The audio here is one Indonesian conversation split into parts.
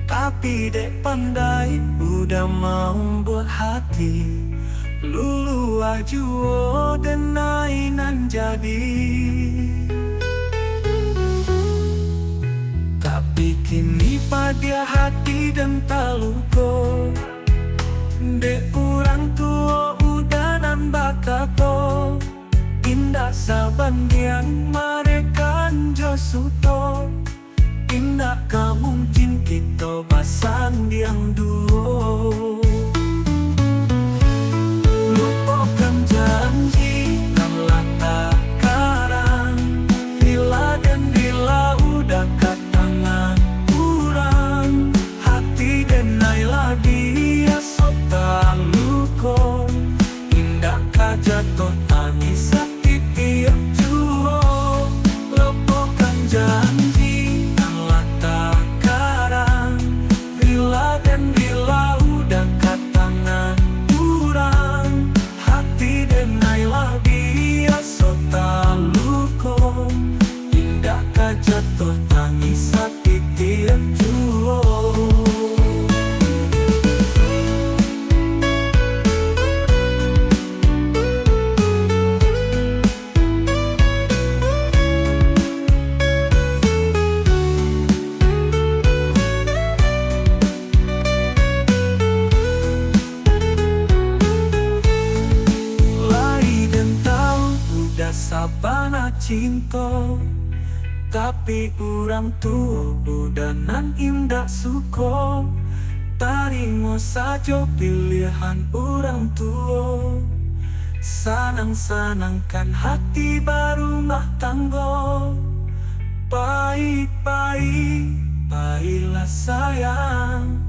Tapi dek pandai udah mau buat hati lulu ajuo dan nainan jadi. Tapi kini pada hati dan taluko dek orang tua udah nan bakato indah sabandian mereka josuto. Indah ka mungkin kita pasang diang duo. Lupakan janji dan lata karang Rila dan rila udah kat tangan kurang. Hati dan naila dia sota luko. Indah ka jatuh tangis sakit tiap juo. Lupakan janji jatuh tangis sakit tiap juo. Lai dan tahu udah sabana cinta. Tapi orang tua udah nan indah suko. Tarimo saja pilihan orang tua. Sanang-sanangkan hati baru mah tanggo. Baik-baik, baiklah sayang.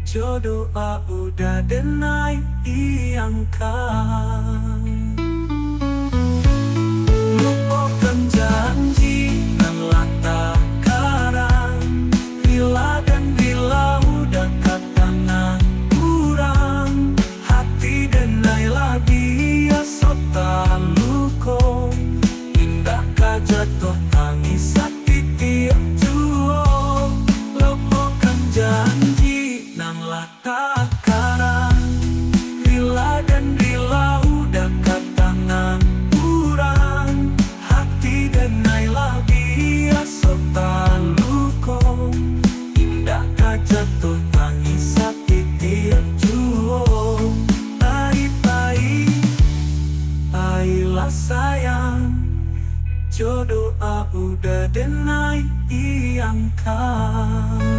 Jodoh udah denai diangkat. Lupakan janji lata karang Rila dan rila udah kat tangan kurang. Hati dan naila dia sota luko. Indah ka jatuh tangis sakit tiap juo. Lupakan janji nang lata karang Rila dan rila udah kat tangan kurang. Hati dan naila dia sota luko. Indah ka jatuh tangis sakit tiap juo. Baik-baik, baiklah sayang. Jodoh udah denai diangkat.